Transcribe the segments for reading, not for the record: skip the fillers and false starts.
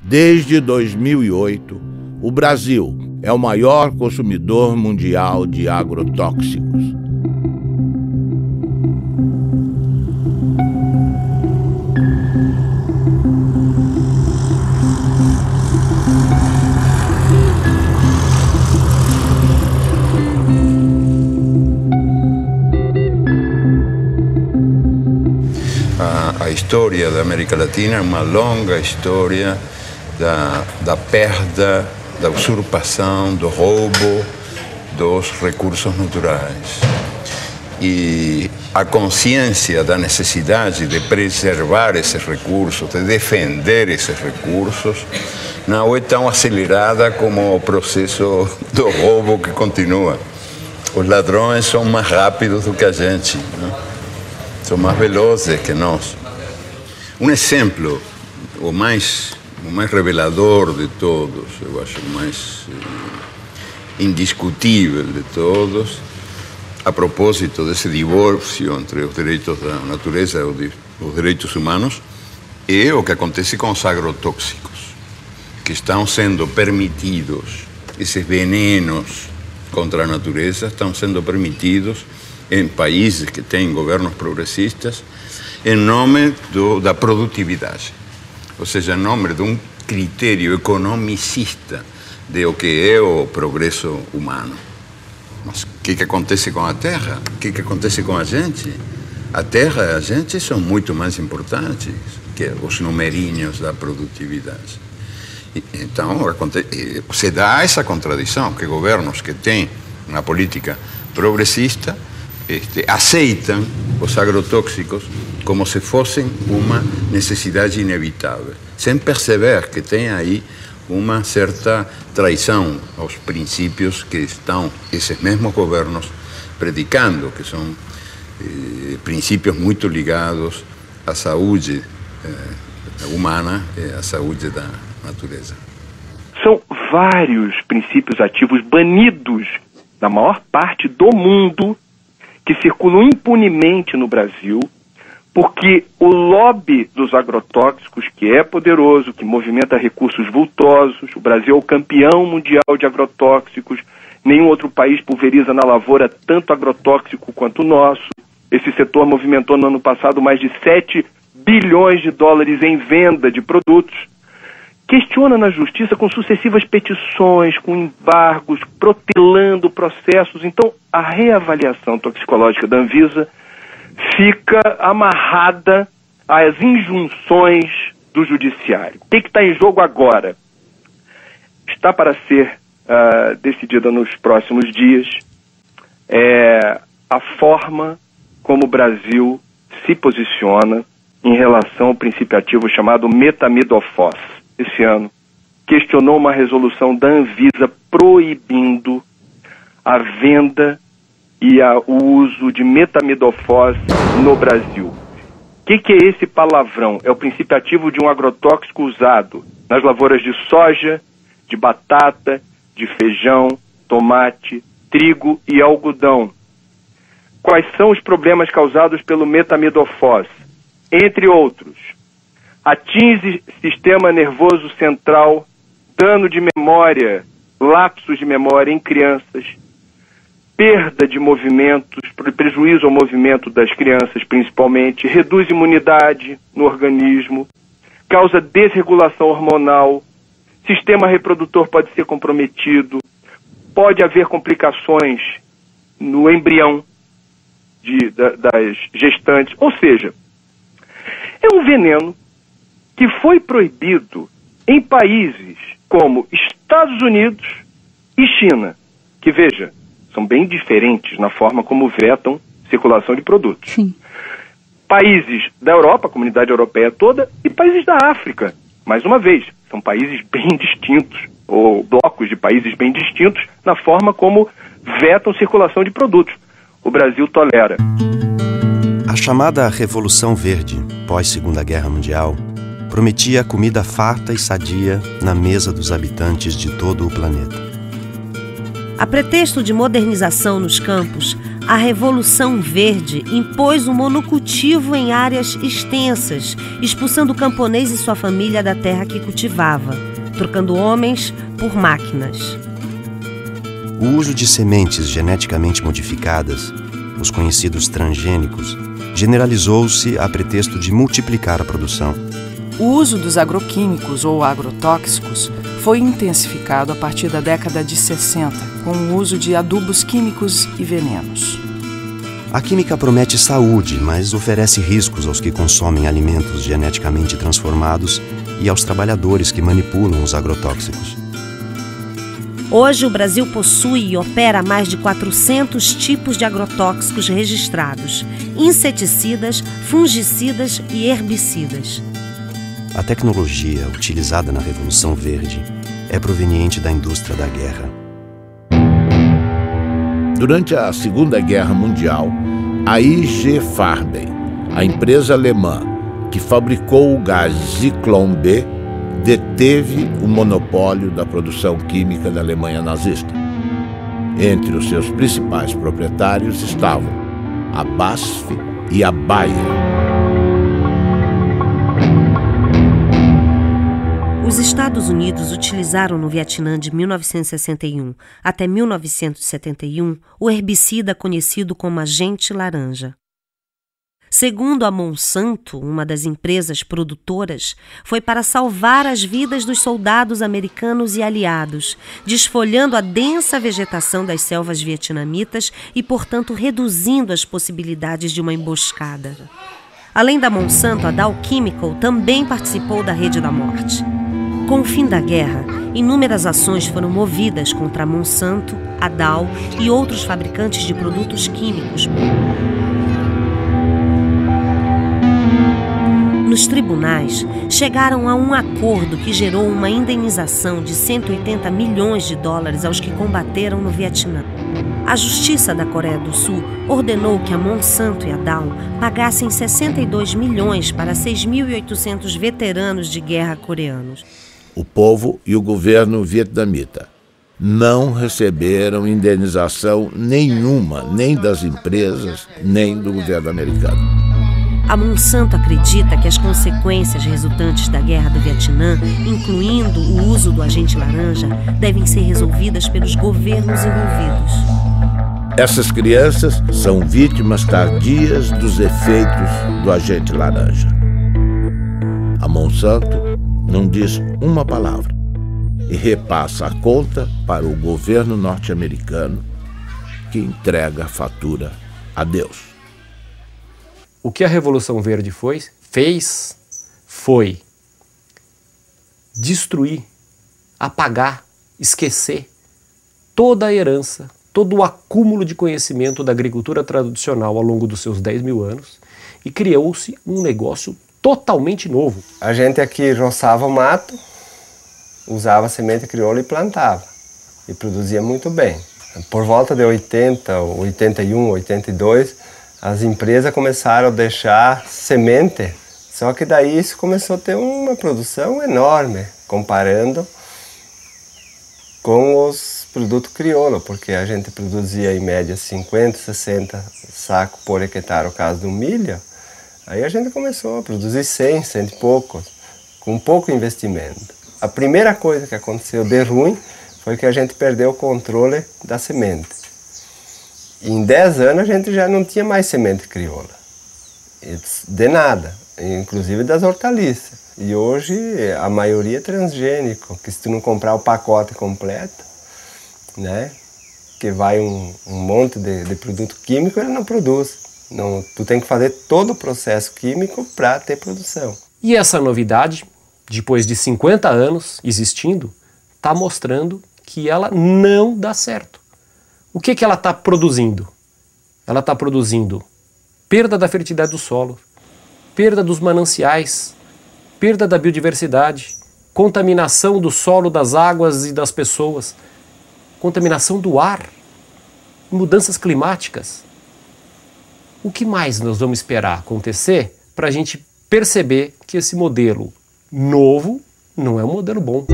Desde 2008, o Brasil é o maior consumidor mundial de agrotóxicos. A história da América Latina é uma longa história da perda, da usurpação, do roubo dos recursos naturais. E a consciência da necessidade de preservar esses recursos, de defender esses recursos, não é tão acelerada como o processo do roubo que continua. Os ladrões são mais rápidos do que a gente, né? São mais velozes que nós. Um exemplo, o mais revelador de todos, eu acho o mais indiscutível de todos, a propósito desse divórcio entre os direitos da natureza e os direitos humanos, é o que acontece com os agrotóxicos, que estão sendo permitidos, esses venenos contra a natureza estão sendo permitidos em países que têm governos progressistas em nome da produtividade. Ou seja, em nome de um critério economicista de o que é o progresso humano. Mas o que acontece com a terra? O que acontece com a gente? A terra e a gente são muito mais importantes que os numerinhos da produtividade. Então, se dá essa contradição, que governos que têm uma política progressista aceitam os agrotóxicos como se fossem uma necessidade inevitável, sem perceber que tem aí uma certa traição aos princípios que estão esses mesmos governos predicando, que são princípios muito ligados à saúde humana e à saúde da natureza. São vários princípios ativos banidos na maior parte do mundo que circulam impunemente no Brasil, porque o lobby dos agrotóxicos, que é poderoso, que movimenta recursos vultosos, o Brasil é o campeão mundial de agrotóxicos, nenhum outro país pulveriza na lavoura tanto agrotóxico quanto o nosso. Esse setor movimentou no ano passado mais de 7 bilhões de dólares em venda de produtos. Questiona na justiça com sucessivas petições, com embargos, protelando processos. Então, a reavaliação toxicológica da Anvisa fica amarrada às injunções do judiciário. O que está em jogo agora? Está para ser decidida nos próximos dias a forma como o Brasil se posiciona em relação ao princípio ativo chamado metamidofos. Esse ano, questionou uma resolução da Anvisa proibindo a venda e o uso de metamidofos no Brasil. O que é esse palavrão? É o princípio ativo de um agrotóxico usado nas lavouras de soja, de batata, de feijão, tomate, trigo e algodão. Quais são os problemas causados pelo metamidofos? Entre outros, atinge sistema nervoso central, dano de memória, lapsos de memória em crianças, perda de movimentos, prejuízo ao movimento das crianças principalmente, reduz imunidade no organismo, causa desregulação hormonal, sistema reprodutor pode ser comprometido, pode haver complicações no embrião das gestantes, ou seja, é um veneno que foi proibido em países como Estados Unidos e China, que, veja, são bem diferentes na forma como vetam circulação de produtos. Sim. Países da Europa, a comunidade europeia toda, e países da África. Mais uma vez, são países bem distintos, ou blocos de países bem distintos, na forma como vetam circulação de produtos. O Brasil tolera. A chamada Revolução Verde, pós-Segunda Guerra Mundial, prometia comida farta e sadia na mesa dos habitantes de todo o planeta. A pretexto de modernização nos campos, A Revolução Verde impôs o monocultivo em áreas extensas, expulsando o camponês e sua família da terra que cultivava, trocando homens por máquinas. O uso de sementes geneticamente modificadas, os conhecidos transgênicos, generalizou-se a pretexto de multiplicar a produção. O uso dos agroquímicos ou agrotóxicos foi intensificado a partir da década de 60, com o uso de adubos químicos e venenos. A química promete saúde, mas oferece riscos aos que consomem alimentos geneticamente transformados e aos trabalhadores que manipulam os agrotóxicos. Hoje, o Brasil possui e opera mais de 400 tipos de agrotóxicos registrados, inseticidas, fungicidas e herbicidas. A tecnologia utilizada na Revolução Verde é proveniente da indústria da guerra. Durante a Segunda Guerra Mundial, a IG Farben, a empresa alemã que fabricou o gás Zyklon B, deteve o monopólio da produção química da Alemanha nazista. Entre os seus principais proprietários estavam a BASF e a Bayer. Os Estados Unidos utilizaram no Vietnã de 1961 até 1971 o herbicida conhecido como agente laranja. Segundo a Monsanto, uma das empresas produtoras, foi para salvar as vidas dos soldados americanos e aliados, desfolhando a densa vegetação das selvas vietnamitas e, portanto, reduzindo as possibilidades de uma emboscada. Além da Monsanto, a Dow Chemical também participou da Rede da Morte. Com o fim da guerra, inúmeras ações foram movidas contra a Monsanto, a Dow e outros fabricantes de produtos químicos. Nos tribunais, chegaram a um acordo que gerou uma indenização de 180 milhões de dólares aos que combateram no Vietnã. A Justiça da Coreia do Sul ordenou que a Monsanto e a Dow pagassem 62 milhões para 6.800 veteranos de guerra coreanos. O povo e o governo vietnamita não receberam indenização nenhuma, nem das empresas, nem do governo americano. A Monsanto acredita que as consequências resultantes da guerra do Vietnã, incluindo o uso do agente laranja, devem ser resolvidas pelos governos envolvidos. Essas crianças são vítimas tardias dos efeitos do agente laranja. A Monsanto não diz uma palavra e repassa a conta para o governo norte-americano, que entrega a fatura a Deus. O que a Revolução Verde fez foi destruir, apagar, esquecer toda a herança, todo o acúmulo de conhecimento da agricultura tradicional ao longo dos seus 10 mil anos e criou-se um negócio totalmente novo. A gente aqui roçava o mato, usava semente crioula e plantava. E produzia muito bem. Por volta de 80, 81, 82, as empresas começaram a deixar semente, só que daí isso começou a ter uma produção enorme, comparando com os produtos crioulo, porque a gente produzia em média 50, 60 sacos por hectare, no caso do milho. Aí a gente começou a produzir 100 e poucos, com pouco investimento. A primeira coisa que aconteceu de ruim foi que a gente perdeu o controle da semente. E em 10 anos a gente já não tinha mais semente crioula, de nada, inclusive das hortaliças. E hoje a maioria é transgênico, que se tu não comprar o pacote completo, né, que vai um monte de produto químico, ele não produz. Não, tu tem que fazer todo o processo químico para ter produção. E essa novidade, depois de 50 anos existindo, está mostrando que ela não dá certo. O que ela está produzindo? Ela está produzindo perda da fertilidade do solo, perda dos mananciais, perda da biodiversidade, contaminação do solo, das águas e das pessoas, contaminação do ar, mudanças climáticas. O que mais nós vamos esperar acontecer para a gente perceber que esse modelo novo não é um modelo bom?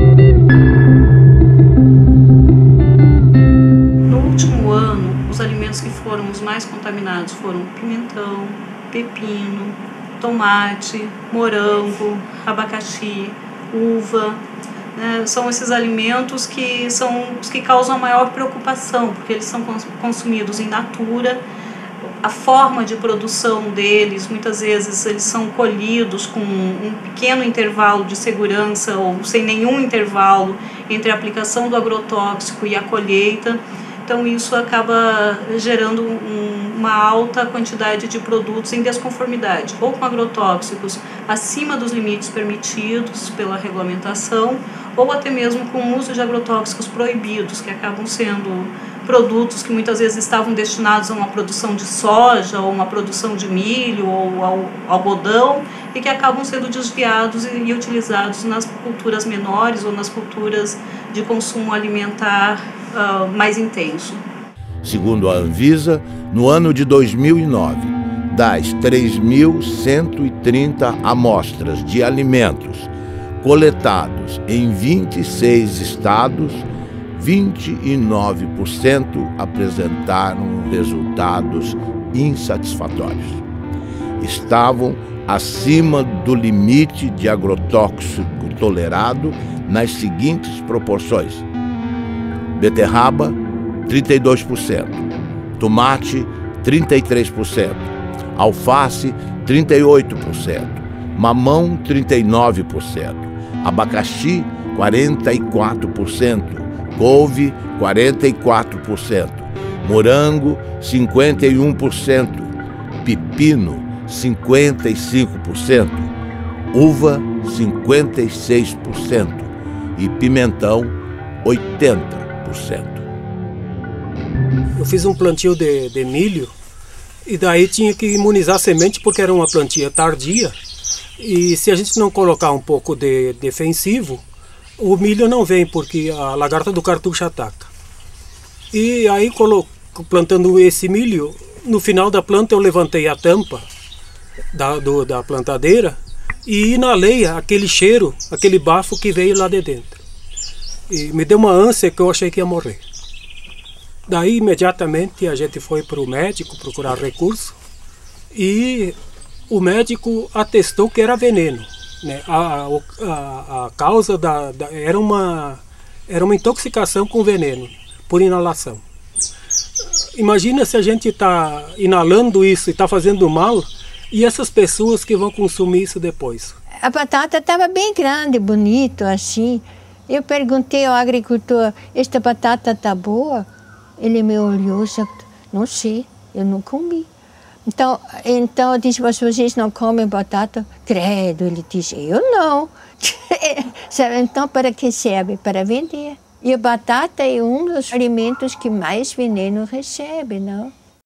No último ano, os alimentos alimentos que foram os mais contaminados foram pimentão, pepino, tomate, morango, abacaxi, uva. São esses alimentos que são os que causam a maior preocupação, porque eles são consumidos in natura. A forma de produção deles, muitas vezes eles são colhidos com um pequeno intervalo de segurança ou sem nenhum intervalo entre a aplicação do agrotóxico e a colheita. Então isso acaba gerando uma alta quantidade de produtos em desconformidade, ou com agrotóxicos acima dos limites permitidos pela regulamentação, ou até mesmo com o uso de agrotóxicos proibidos, que acabam sendo produtos que muitas vezes estavam destinados a uma produção de soja, ou uma produção de milho, ou ao algodão, e que acabam sendo desviados e utilizados nas culturas menores ou nas culturas de consumo alimentar mais intenso. Segundo a Anvisa, no ano de 2009, das 3.130 amostras de alimentos coletados em 26 estados, 29% apresentaram resultados insatisfatórios. Estavam acima do limite de agrotóxico tolerado nas seguintes proporções: beterraba, 32%, tomate, 33%, alface, 38%, mamão, 39%, abacaxi, 44%, couve, 44%, morango, 51%, pepino, 55%, uva, 56% e pimentão, 80%. Eu fiz um plantio de milho e daí tinha que imunizar a semente porque era uma plantia tardia e se a gente não colocar um pouco de defensivo, o milho não vem porque a lagarta do cartucho ataca. E aí plantando esse milho, no final da planta eu levantei a tampa da plantadeira e inalei aquele cheiro, aquele bafo que veio lá de dentro. E me deu uma ânsia que eu achei que ia morrer. Daí imediatamente a gente foi para o médico procurar recurso e o médico atestou que era veneno, né? A causa era uma intoxicação com veneno por inalação. Imagina se a gente está inalando isso e está fazendo mal e essas pessoas que vão consumir isso depois. A batata estava bem grande, bonito assim. Eu perguntei ao agricultor, esta batata está boa? Ele me olhou e disse, não sei, eu não comi. Então eu disse, vocês não comem batata? Credo, ele disse, eu não. Então para que serve? Para vender. E a batata é um dos alimentos que mais veneno recebe, não?